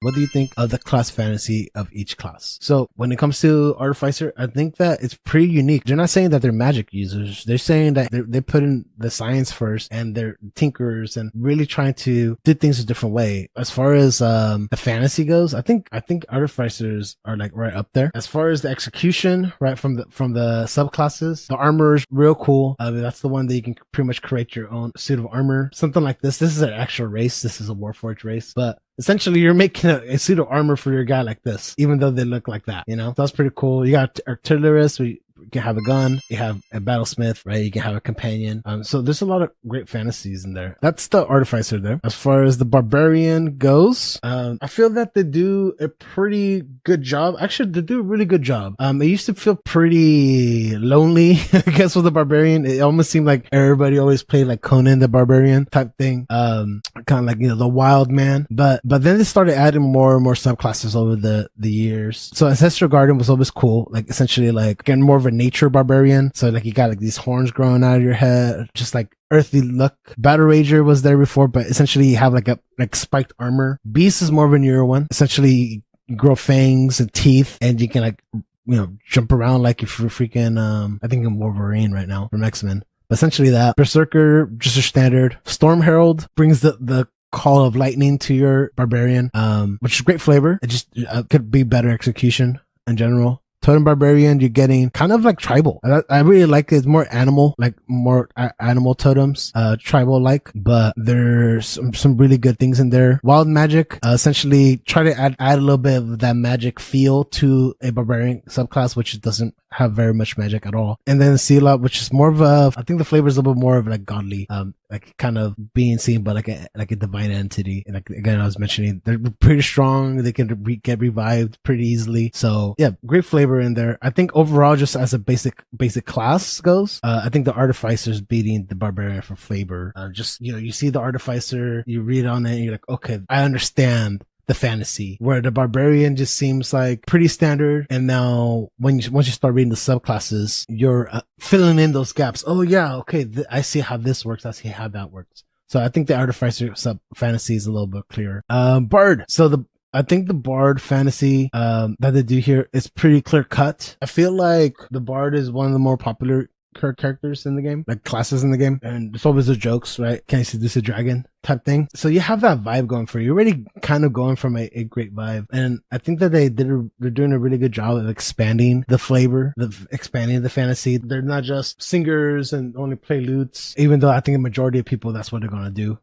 What do you think of the class fantasy of each class? So when it comes to Artificer, I think that it's pretty unique. They're not saying that they're magic users. They're saying that they put in the science first and they're tinkerers and really trying to do things a different way. As far as the fantasy goes, I think Artificers are like right up there. As far as the execution, right, from the subclasses, the armor is real cool. That's the one that you can pretty much create your own suit of armor. Something like this. This is an actual race. This is a Warforged race, but essentially you're making a suit of armor for your guy like this, even though they look like that, you know? So that's pretty cool. You got artillerists, you can have a gun, you have a battlesmith, right? You can have a companion. So there's a lot of great fantasies in there. That's the Artificer there. As far as the Barbarian goes, I feel that they do a pretty good job. Actually, they do a really good job. It used to feel pretty lonely, I guess, with the Barbarian. It almost seemed like everybody always played like Conan the Barbarian type thing. Kind of like, you know, the wild man. But then they started adding more and more subclasses over the years. So Ancestral Garden was always cool. Like essentially like getting more of a nature barbarian. So like you got like these horns growing out of your head, just like earthly look. Battle Rager was there before, but essentially you have like spiked armor. Beast is more of a newer one. Essentially you grow fangs and teeth and you can like, you know, jump around like if you're freaking, I think I'm Wolverine right now from X-Men. Essentially that. Berserker, just a standard. Storm Herald brings the call of lightning to your barbarian, which is great flavor. It just could be better execution in general. Totem Barbarian, you're getting kind of like tribal. I really like it. It's more animal, like more animal totems, tribal like, but there's some really good things in there. Wild Magic, essentially try to add a little bit of that magic feel to a barbarian subclass, which doesn't have very much magic at all. And then Seal Up, which is more of a, I think the flavor is a little bit more of like godly, like kind of being seen by like a divine entity. And like, again, I was mentioning, they're pretty strong. They can get revived pretty easily. So yeah, great flavor in there. I think overall, just as a basic class goes, I think the Artificer's beating the Barbarian for flavor. Just, you know, you see the Artificer, you read on it and you're like, okay, I understand the fantasy, where the Barbarian just seems like pretty standard. And now once you start reading the subclasses, you're filling in those gaps. Oh yeah, okay, I see how this works. I see how that works. So I think the Artificer sub fantasy is a little bit clearer. Bard. So I think the Bard fantasy that they do here is pretty clear cut. I feel like the Bard is one of the more popular characters in the game, like classes in the game, and there's always the jokes, right? Can you seduce a dragon type thing? So you have that vibe going for you. You're already kind of going from a great vibe, and I think that they're doing a really good job of expanding the flavor, expanding the fantasy. They're not just singers and only play lutes, even though I think a majority of people, that's what they're gonna do.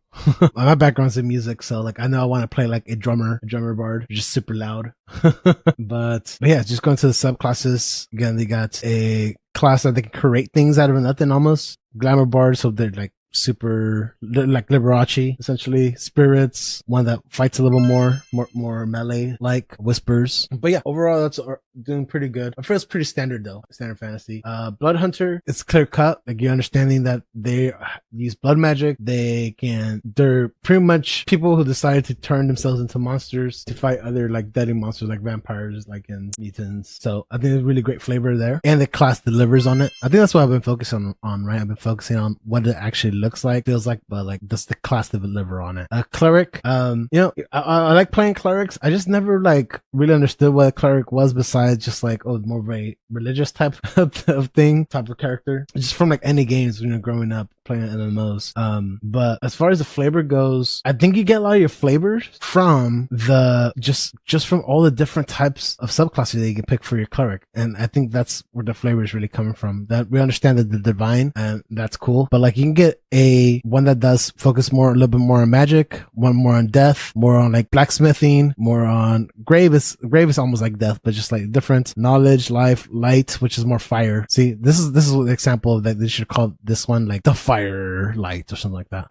My background's in music, so like I know I want to play like a drummer bard, just super loud. but yeah, just going to the subclasses again. They got a class that they can create things out of nothing, almost glamour bard, so they're like super like Liberace, essentially. Spirits, one that fights a little more melee like. Whispers. But yeah, overall that's doing pretty good. I feel it's pretty standard though, standard fantasy. Blood Hunter, it's clear cut, like you're understanding that they use blood magic. They're pretty much people who decided to turn themselves into monsters to fight other like deadly monsters like vampires, like in mutants. So I think there's really great flavor there, and the class delivers on it. I think that's what I've been focusing on, right? I've been focusing on what it actually looks like, feels like, but like does the class deliver on it. Cleric, you know, I like playing clerics. I just never like really understood what a cleric was, besides just like, oh, more of a religious type of thing, type of character, just from like any games, you know, growing up playing MMOs. But as far as the flavor goes, I think you get a lot of your flavors from the just from all the different types of subclasses that you can pick for your cleric, and I think that's where the flavor is really coming from. That we understand that the divine, and that's cool, but like you can get a one that does focus a little bit more on magic, one more on death, more on like blacksmithing, more on grave is almost like death, but just like different. Knowledge, life, light, which is more fire. See, this is an example of that. They should call this one like the fire light or something like that.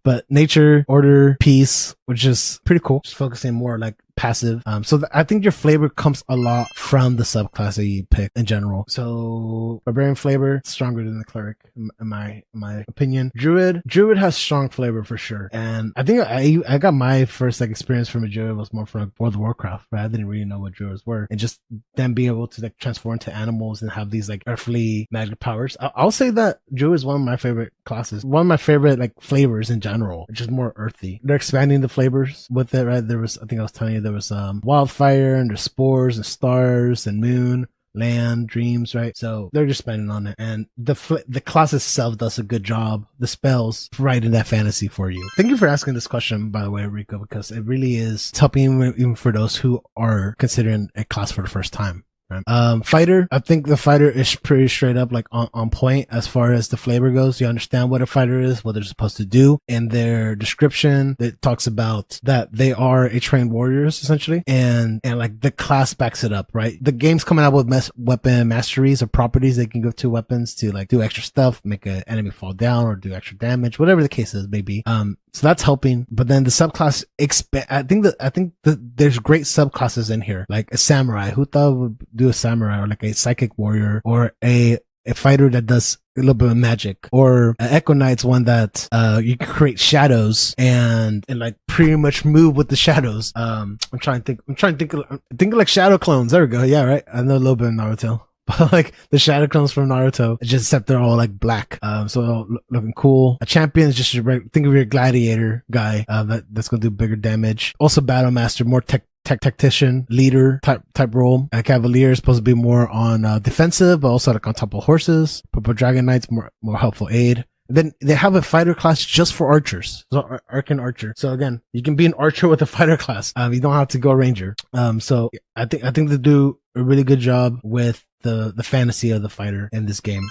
But nature, order, peace, which is pretty cool. Just focusing more like passive. So I think your flavor comes a lot from the subclass that you pick in general. So Barbarian flavor stronger than the cleric in my opinion. Druid has strong flavor for sure, and I think I got my first like experience from a Druid was more from like World of Warcraft, right? I didn't really know what Druids were, and just them being able to like transform into animals and have these like earthly magic powers. I'll say that Druid is one of my favorite classes, one of my favorite like flavors in general, which is more earthy. They're expanding the flavors with it, right? There was, I think I was telling you, there was wildfire, and there's spores and stars and moon, land, dreams, right? So they're just spending on it, and the class itself does a good job. The spells providing that fantasy for you. Thank you for asking this question, by the way, Rico, because it really is helping even for those who are considering a class for the first time. Right. Fighter, I think the fighter is pretty straight up, like on point as far as the flavor goes. You understand what a fighter is, what they're supposed to do. In their description, it talks about that they are a trained warriors essentially, and like the class backs it up, right? The game's coming out with weapon masteries or properties they can give to weapons to like do extra stuff, make an enemy fall down or do extra damage, whatever the case is, maybe. So that's helping. But then the subclass I think there's great subclasses in here, like a samurai. Who thought would do a samurai, or like a psychic warrior, or a fighter that does a little bit of magic, or an Echo Knight's one that you can create shadows and like pretty much move with the shadows. I'm trying to think of like shadow clones. There we go. Yeah, right. I know a little bit of Naruto. But like the shadow clones from Naruto, just except they're all like black. So looking cool. A champion is just think of your gladiator guy, that's gonna do bigger damage. Also battle master, more tactician, leader type role. A cavalier is supposed to be more on defensive, but also like on top of horses. Purple dragon knight's more helpful aid. Then they have a fighter class just for archers. So Arcane Archer. So again, you can be an archer with a fighter class. You don't have to go ranger. So I think they do a really good job with the fantasy of the fighter in this game.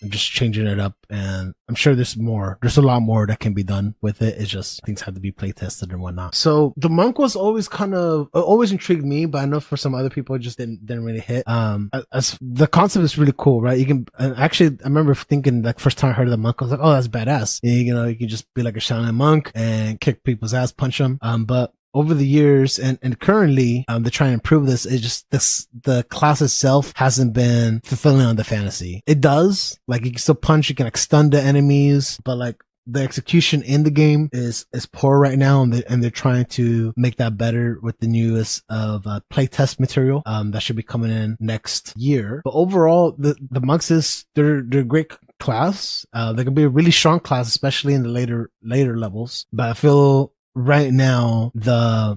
Just changing it up, and I'm sure there's a lot more that can be done with it. It's just things have to be play tested and whatnot. So the monk was always always intrigued me, but I know for some other people it just didn't really hit. As the concept is really cool, right? You can actually, I remember thinking like first time I heard of the monk, I was like, oh, that's badass. You can just be like a shaman monk and kick people's ass, punch them. But over the years and currently, they're trying to improve this. It's just the class itself hasn't been fulfilling on the fantasy. It does, like you can still punch, you can like stun the enemies, but like the execution in the game is poor right now, and they're trying to make that better with the newest of playtest material that should be coming in next year. But overall, the monks they're a great class. They can be a really strong class, especially in the later levels. But I feel right now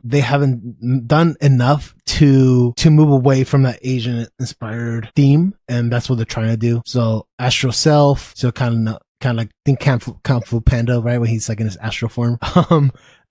they haven't done enough to move away from that Asian inspired theme, and that's what they're trying to do. So Astral Self, so kind of like think Kung Fu Panda, right, when he's like in his astral form.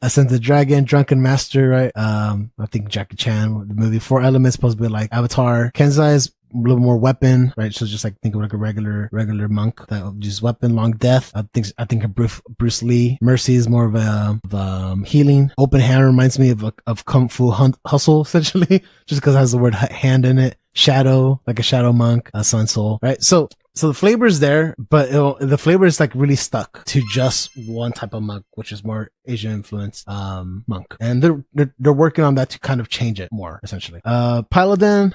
Ascended Dragon, Drunken Master, right? I think Jackie Chan, the movie. Four Elements supposed to be like Avatar. Kenzai is a little more weapon, right? So just like think of like a regular monk that uses weapon. Long Death, I think of Bruce Lee. Mercy is more of healing. Open Hand reminds me of Kung Fu Hustle, essentially, just because it has the word hand in it. Shadow, like a shadow monk. Sun Soul, right? So the flavor is there, but the flavor is like really stuck to just one type of monk, which is more Asian influenced monk, and they're working on that to kind of change it more, essentially. Paladin,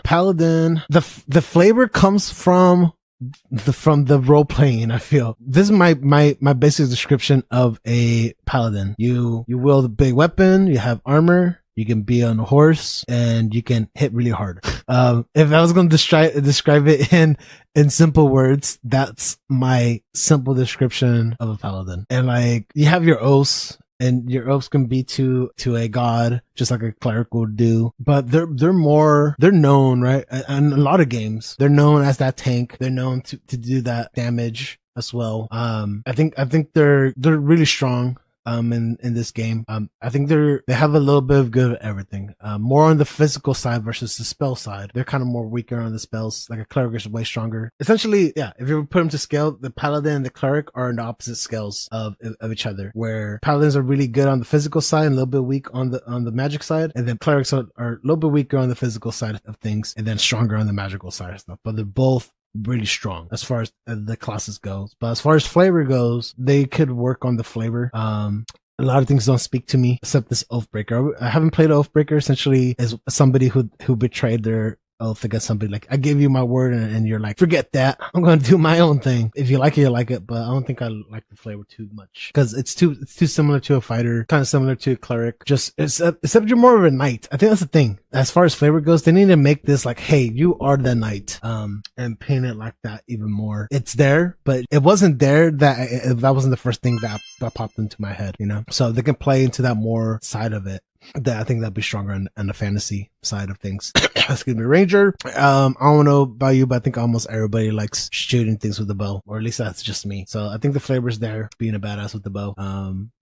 the flavor comes from the role playing. I feel this is my basic description of a paladin. You wield a big weapon, you have armor. You can be on a horse and you can hit really hard. If I was going to describe it in simple words, that's my simple description of a paladin. And like, you have your oaths, and your oaths can be to a god, just like a cleric would do. But they're known, right? And a lot of games, they're known as that tank. They're known to do that damage as well. I think they're really strong. In this game, I think they have a little bit of good of everything. More on the physical side versus the spell side. They're kind of more weaker on the spells. Like a cleric is way stronger. Essentially, yeah. If you put them to scale, the paladin and the cleric are in the opposite scales of each other. Where paladins are really good on the physical side and a little bit weak on the magic side, and then clerics are a little bit weaker on the physical side of things, and then stronger on the magical side of stuff. But they're both really strong as far as the classes goes. But as far as flavor goes, they could work on the flavor. A lot of things don't speak to me except this Oathbreaker. I haven't played Oathbreaker, essentially as somebody who betrayed their oath against somebody. Like, I give you my word, and you're like, forget that. I'm going to do my own thing. If you like it, you like it. But I don't think I like the flavor too much because it's too similar to a fighter, kind of similar to a cleric. Just except you're more of a knight. I think that's the thing. As far as flavor goes, they need to make this like, hey, you are the knight, and paint it like that even more. It's there, but it wasn't there. That wasn't the first thing that popped into my head, you know? So they can play into that more side of it. That I think that'd be stronger on the fantasy side of things. Excuse me, Ranger. I don't know about you, but I think almost everybody likes shooting things with the bow, or at least that's just me. So I think the flavor's there, being a badass with the bow.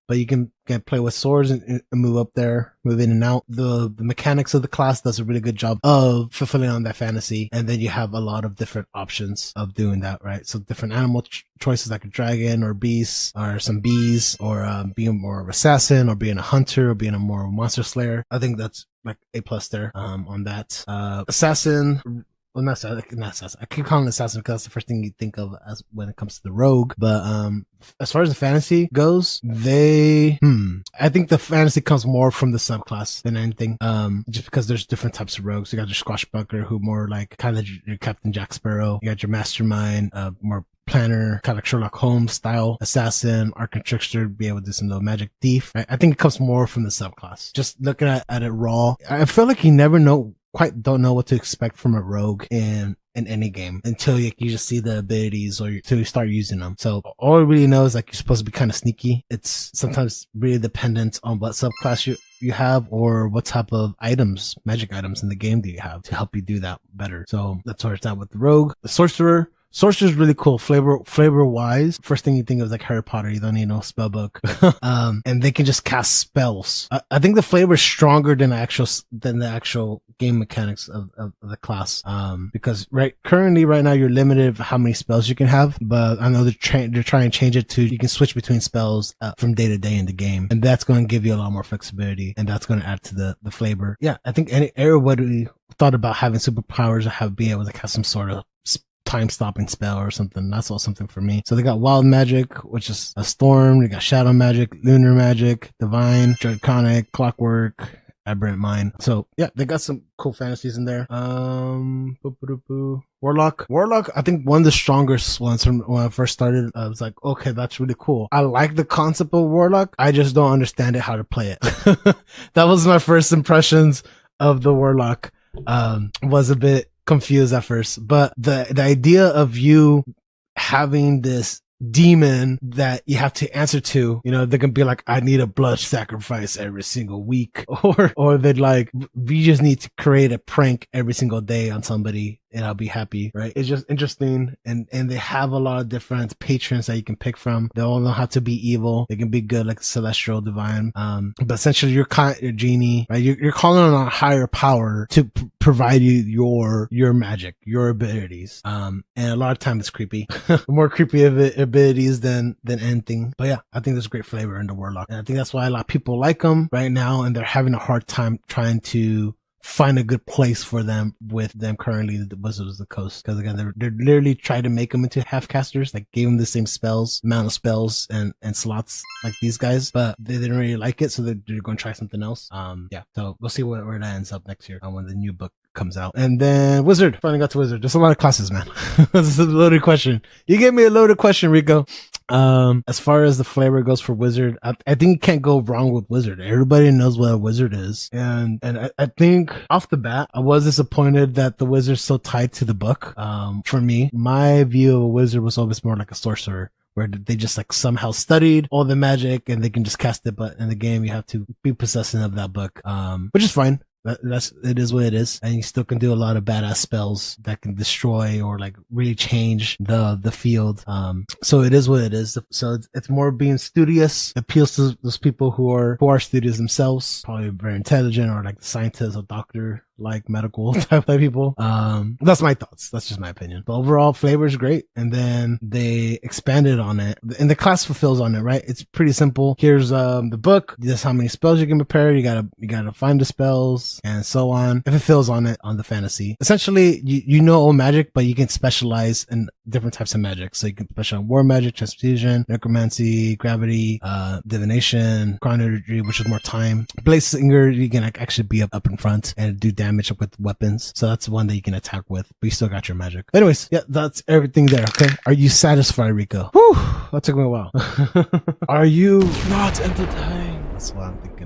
But you can play with swords and move up there, move in and out. The mechanics of the class does a really good job of fulfilling on that fantasy. And then you have a lot of different options of doing that, right? So different animal choices like a dragon or beasts or some bees or being more of an assassin or being a hunter or being a more monster slayer. I think that's like A+ there on that. Assassin. Well, not assassin. I keep calling it assassin because that's the first thing you think of as when it comes to the rogue. But as far as the fantasy goes, I think the fantasy comes more from the subclass than anything. Just because there's different types of rogues. You got your squashbuckler, who more like kind of your Captain Jack Sparrow. You got your mastermind, more planner, kind of like Sherlock Holmes style assassin, arc and trickster, be able to do some little magic thief. Right? I think it comes more from the subclass. Just looking at it raw, I feel like you never don't know what to expect from a rogue in any game until you just see the abilities or until you start using them. So all I really know is like you're supposed to be kind of sneaky. It's sometimes really dependent on what subclass you have or what type of items, magic items in the game do you have to help you do that better. So that's where it's at with the rogue. The sorcerer. Sorcerer's really cool, flavor wise. First thing you think of is like Harry Potter. You don't need no spell book. And they can just cast spells. I think the flavor is stronger than the actual game mechanics of the class. Because right now you're limited of how many spells you can have, but I know they're trying to change it to, you can switch between spells from day to day in the game. And that's going to give you a lot more flexibility, and that's going to add to the flavor. Yeah, I think everybody thought about having superpowers or being able to cast some sort of time-stopping spell or something. That's all something for me. So they got wild magic, which is a storm. They got shadow magic, lunar magic, divine, draconic, clockwork, aberrant mind. So yeah, they got some cool fantasies in there. Warlock, I think one of the strongest ones from when I first started. I was like, okay, that's really cool. I like the concept of Warlock. I just don't understand how to play it. That was my first impressions of the Warlock. Was a bit confused at first, but the idea of you having this demon that you have to answer to, you know, they can be like, I need a blood sacrifice every single week, or they'd like, we just need to create a prank every single day on somebody and I'll be happy, right? It's just interesting, and they have a lot of different patrons that you can pick from. They all don't have to be evil. They can be good, like celestial, divine. But essentially you're genie, right? You're calling on a higher power to provide you your magic, your abilities. And a lot of times it's creepy, more creepy abilities than anything. But yeah, I think there's great flavor in the Warlock, and I think that's why a lot of people like them right now, and they're having a hard time trying to find a good place for them with them currently, the Wizards of the Coast, because again they're literally trying to make them into half casters, like gave them the same amount of spells and slots like these guys, but they didn't really like it, so they're going to try something else. Yeah, so we'll see where that ends up next year when the new book comes out. And then Wizard, finally got to Wizard. There's a lot of classes, man. This is a loaded question. You gave me a loaded question, Rico. As far as the flavor goes for Wizard, I think you can't go wrong with Wizard. Everybody knows what a Wizard is. And I think off the bat, I was disappointed that the Wizard's so tied to the book. For me, my view of a Wizard was always more like a Sorcerer, where they just like somehow studied all the magic and they can just cast it, but in the game you have to be possessing of that book, which is fine. It is what it is, and you still can do a lot of badass spells that can destroy or like really change the field. So it is what it is. So it's more being studious. It appeals to those people who are studious themselves, probably very intelligent, or like scientists or doctor, like medical type of people. That's my thoughts. That's just my opinion. But overall, flavor is great. And then they expanded on it, and the class fulfills on it, right? It's pretty simple. Here's the book. This is how many spells you can prepare. You gotta find the spells and so on. It fulfills on it on the fantasy. Essentially, you know all magic, but you can specialize in different types of magic. So you can specialize in war magic, transfusion, necromancy, gravity, divination, chronology, which is more time. Blaze Singer, you can actually be up in front and do damage damage with weapons. So that's one that you can attack with, but you still got your magic. Anyways, yeah, that's everything there. Okay. Are you satisfied, Rico? Whew, that took me a while. Are you not entertained? That's what I'm thinking.